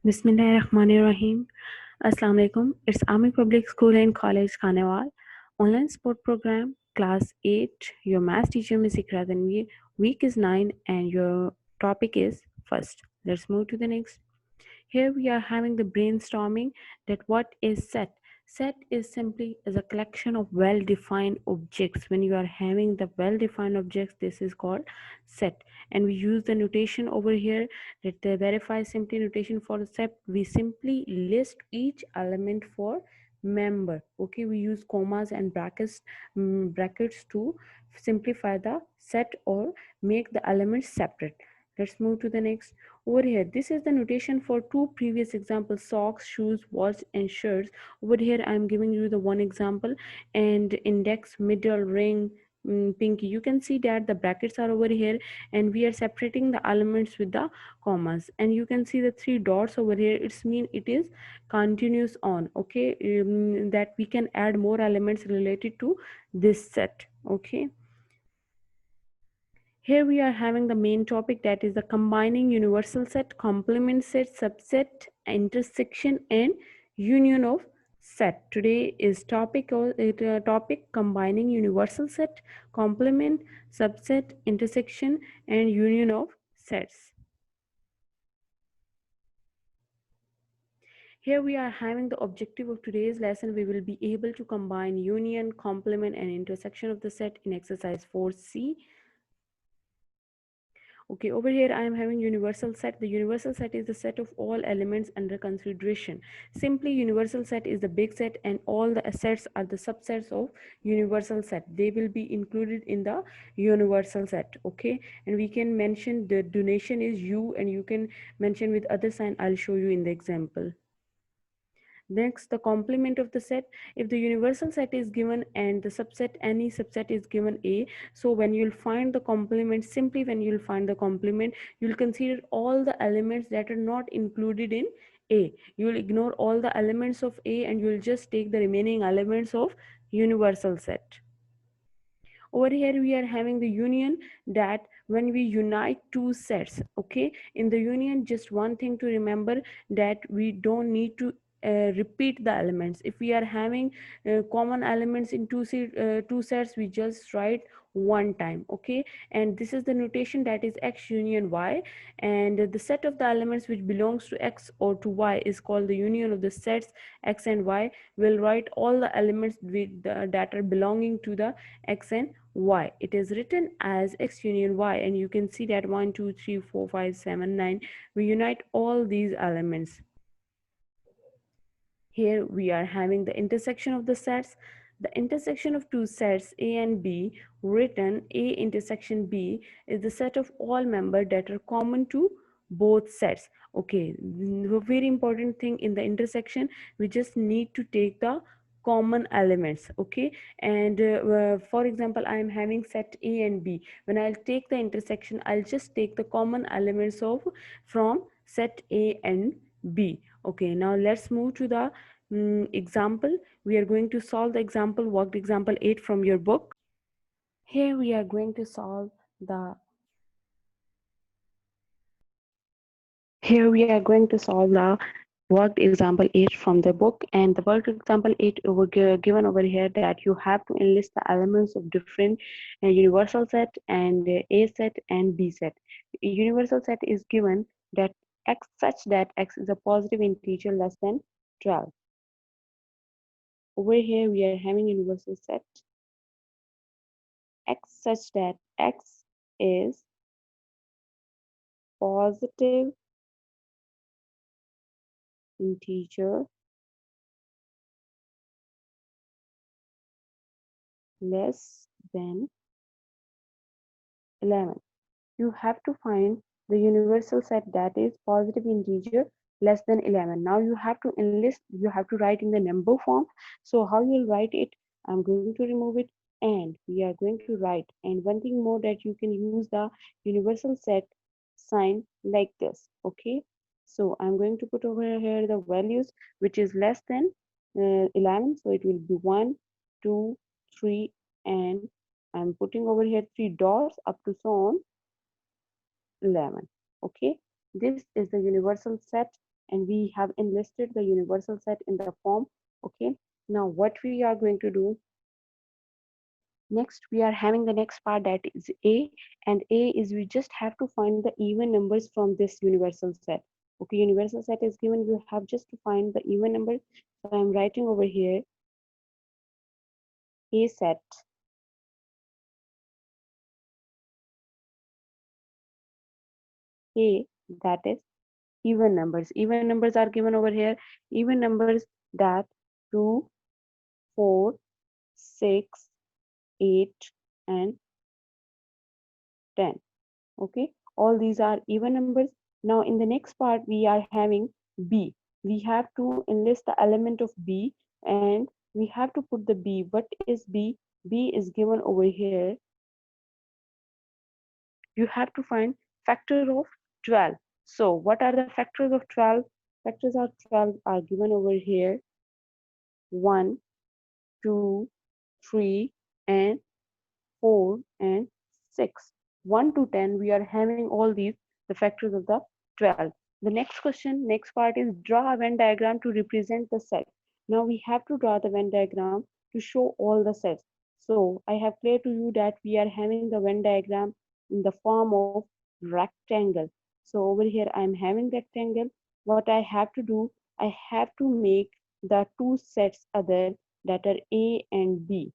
Bismillahirrahmanirrahim. Assalamu alaikum. It's Army Public School and College Khanewal. Online sport program, class 8. Your math teacher, Miss Ikra Tanvi. Week is 9 and your topic is first. Let's move to the next. Here we are having the brainstorming that what is set. Set is simply as a collection of well-defined objects. When you are having the well-defined objects, this is called set. And we use the notation over here that the verify simply notation for the set. We simply list each element for member. Okay, we use commas and brackets to simplify the set or make the elements separate. Let's move to the next. Over here, this is the notation for two previous examples: socks, shoes, watch, and shirts. Over here I am giving you the one example, and index, middle, ring, pinky. You can see that the brackets are over here and we are separating the elements with the commas, and you can see the three dots over here. It's mean it is continuous on. Okay, that we can add more elements related to this set. Okay, here we are having the main topic, that is the combining universal set, complement set, subset, intersection, and union of set. Today is topic combining universal set, complement, subset, intersection, and union of sets. Here we are having the objective of today's lesson. We will be able to combine union, complement, and intersection of the set in exercise 4C. Okay, over here I am having universal set. The universal set is the set of all elements under consideration. Simply, universal set is the big set and all the sets are the subsets of universal set. They will be included in the universal set. Okay, and we can mention the donation is u, and you can mention with other sign. I'll show you in the example. Next, the complement of the set. If the universal set is given and the subset, any subset is given A, so when you'll find the complement, simply when you'll find the complement, you'll consider all the elements that are not included in A. You'll ignore all the elements of A and you'll just take the remaining elements of universal set. Over here we are having the union, that when we unite two sets, okay, in the union, just one thing to remember, that we don't need to repeat the elements. If we are having common elements in two sets, we just write one time. Okay, and this is the notation, that is x union y, and the set of the elements which belongs to x or to y is called the union of the sets x and y. Will write all the elements that are belonging to the x and y. It is written as x union y, and you can see that 1 2 3 4 5 7 9, we unite all these elements. Here we are having the intersection of the sets. The intersection of two sets A and B, written A intersection B, is the set of all members that are common to both sets. Okay, the very important thing in the intersection, we just need to take the common elements. Okay, and for example, I am having set A and B. When I'll take the intersection, I'll just take the common elements of from set A and B. Okay, now let's move to the example. We are going to solve the example, worked example 8 from your book. Here we are going to solve the worked example 8 from the book, and the worked example 8 given over here, that you have to enlist the elements of different universal set and A set and B set. Universal set is given that x such that x is a positive integer less than 12. Over here we are having universal set x such that x is positive integer less than 11. You have to find the universal set that is positive integer less than 11. Now you have to enlist, you have to write in the number form. So how you'll write it, I'm going to remove it, and we are going to write. And one thing more, that you can use the universal set sign like this. Okay, so I'm going to put over here the values which is less than 11, so it will be 1 2 3, and I'm putting over here 3 dots up to so on 11. Okay, this is the universal set and we have enlisted the universal set in the form. Okay, now what we are going to do next, we are having the next part, that is a, and a is we just have to find the even numbers from this universal set. Okay, universal set is given, you have just to find the even number. So I'm writing over here a set, a, that is even numbers. Even numbers are given over here. Even numbers, that 2, 4, 6, 8, and 10. Okay, all these are even numbers. Now in the next part we are having b. We have to enlist the element of b, and we have to put the b. What is b? B is given over here. You have to find factor of 12. So what are the factors of 12? Factors of 12 are given over here: 1, 2, 3, and 4, and 6. 1 to 10, we are having all these, the factors of the 12. The next question, next part is draw a Venn diagram to represent the set. Now we have to draw the Venn diagram to show all the sets. So I have cleared to you that we are having the Venn diagram in the form of rectangle. So over here I am having rectangle. What I have to do, I have to make the two sets other, that are A and B.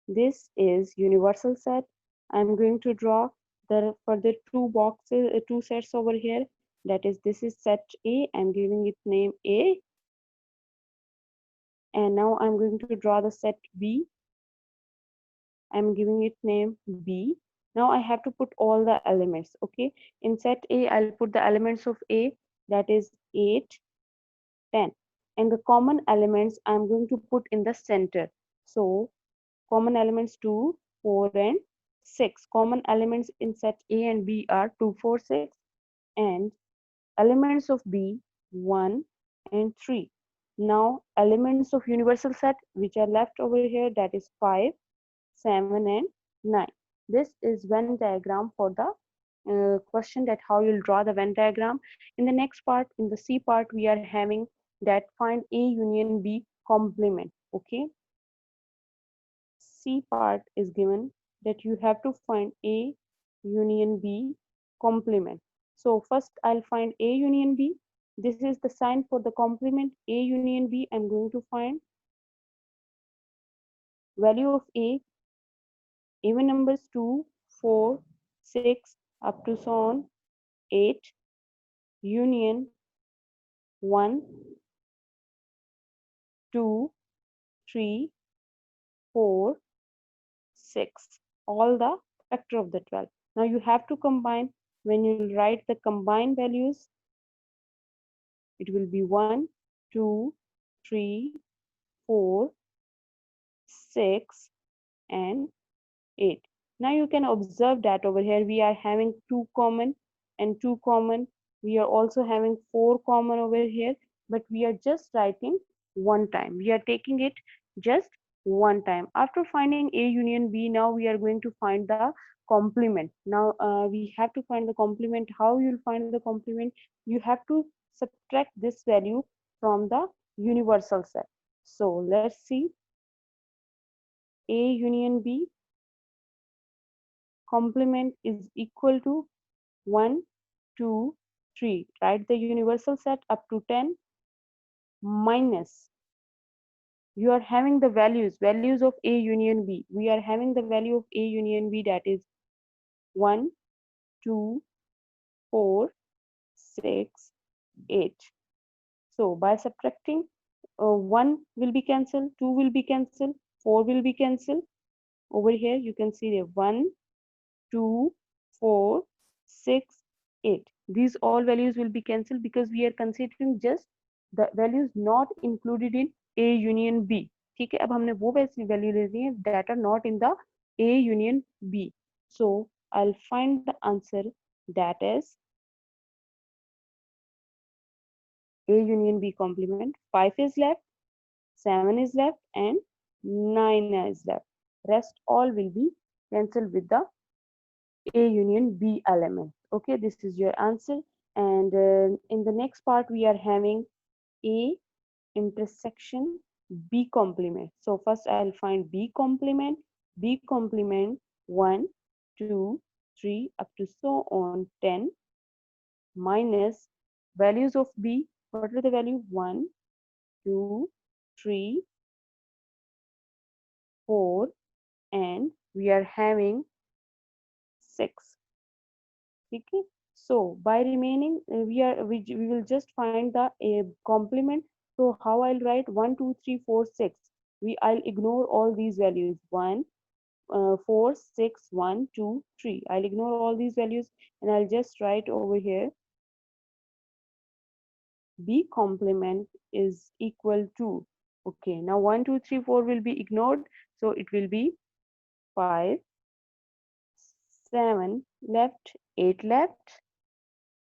This is universal set. I'm going to draw the further two boxes, two sets over here. That is, this is set A. I'm giving it name A. And now I'm going to draw the set B. I'm giving it name B. Now I have to put all the elements. Okay. In set A, I'll put the elements of A. That is 8, 10. And the common elements I'm going to put in the center. So common elements 2, 4, and 6. Common elements in set A and B are 2, 4, 6, and elements of B 1 and 3. Now elements of universal set which are left over here, that is 5, 7, and 9. This is Venn diagram for the question, that how you'll draw the Venn diagram. In the next part, in the C part, we are having that find A union B complement. Okay. C part is given that you have to find A union B complement. So first I'll find A union B. This is the sign for the complement. A union B, I'm going to find value of A, even numbers 2, 4, 6, up to so on 8, union 1, 2, 3, 4, 6, all the factor of the 12. Now you have to combine. When you write the combined values, it will be 1, 2, 3, 4, 6, and 8. Now you can observe that over here we are having 2 common and 2 common. We are also having 4 common over here, but we are just writing one time. We are taking it just one time. After finding A union B, now we are going to find the complement. Now we have to find the complement. How you'll find the complement? You have to subtract this value from the universal set. So let's see. A union B complement is equal to 1, 2, 3. Write the universal set up to 10 minus. You are having the values of A union B. We are having the value of A union B, that is 1, 2, 4, 6, 8. So by subtracting, 1 will be cancelled, 2 will be cancelled, 4 will be cancelled. Over here you can see the 1, 2, 4, 6, 8. These all values will be cancelled because we are considering just the values not included in A union B. ठीक है, अब हमने वो value ले ली है that are not in the A union B. So I'll find the answer, that is A union B complement. 5 is left, 7 is left, and 9 is left. Rest all will be cancelled with the A union B element. Okay, this is your answer. And in the next part, we are having A intersection B complement. So first I'll find B complement. B complement 1, 2, 3 up to so on 10 minus values of B. What are the value? 1, 2, 3, 4, and we are having 6. Okay. So by remaining, we will just find the complement. So how I'll write 1, 2, 3, 4, 6. I'll ignore all these values. 1, 4, 6, 1, 2, 3. I'll ignore all these values and I'll just write over here B complement is equal to. Okay, now 1, 2, 3, 4 will be ignored. So it will be 5, 7 left, 8 left,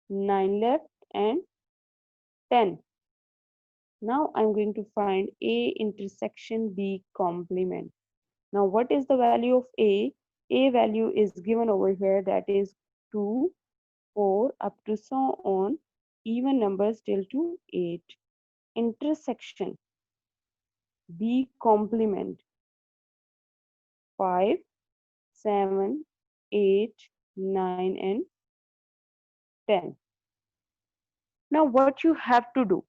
9 left, and 10. Now I'm going to find A intersection B complement. Now what is the value of A? A value is given over here, that is 2, 4 up to so on, even numbers till to 8. Intersection B complement 5, 7, 8, 9 and 10. Now what you have to do?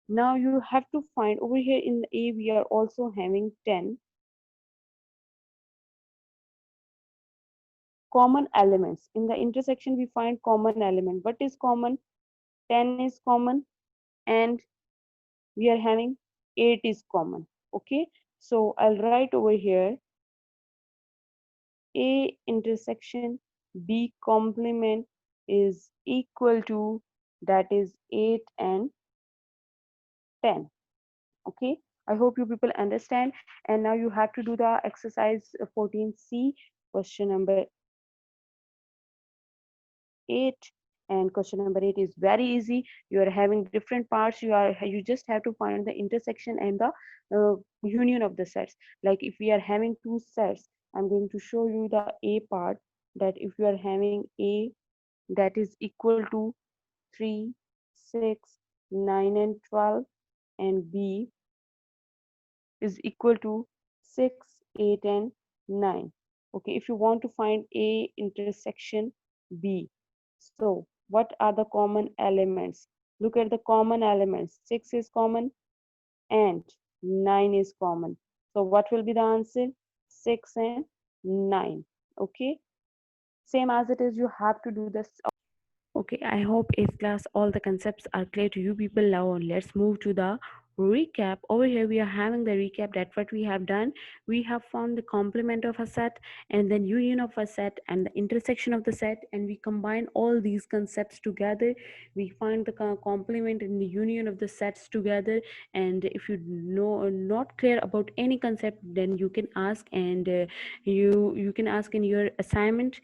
Now you have to find over here in the A we are also having 10 common elements. In the intersection we find common element. What is common? 10 is common and we are having 8 is common. Okay, so I'll write over here A intersection B complement is equal to, that is 8 and 10. Okay, I hope you people understand. And now you have to do the exercise 14C, question number 8. And question number 8 is very easy. You are having different parts. You just have to find the intersection and the union of the sets. Like if we are having two sets, I'm going to show you the A part, that if you are having A that is equal to 3, 6, 9 and 12, and B is equal to 6, 8 and 9. Okay, if you want to find A intersection B, so what are the common elements? Look at the common elements. 6 is common and 9 is common. So what will be the answer? 6 and 9. Okay, same as it is, you have to do this. Okay, I hope in class all the concepts are clear to you people. Now let's move to the recap. Over here we are having the recap that what we have done. We have found the complement of a set and then union of a set and the intersection of the set, and we combine all these concepts together. We find the complement and the union of the sets together. And if you know not clear about any concept, then you can ask, and you can ask in your assignment.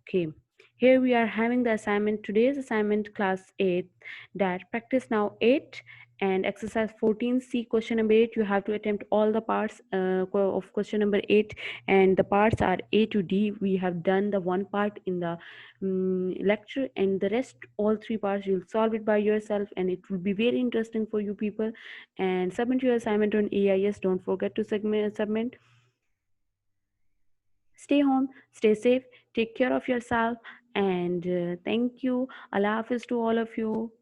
Okay, here we are having the assignment, today's assignment, class 8, that practice now 8 and exercise 14C, question number 8. You have to attempt all the parts of question number 8, and the parts are A to D. We have done the one part in the lecture, and the rest, all three parts, you'll solve it by yourself, and it will be very interesting for you people. And submit your assignment on AIS. Don't forget to submit. Stay home, stay safe, take care of yourself, and thank you. Allah Hafiz to all of you.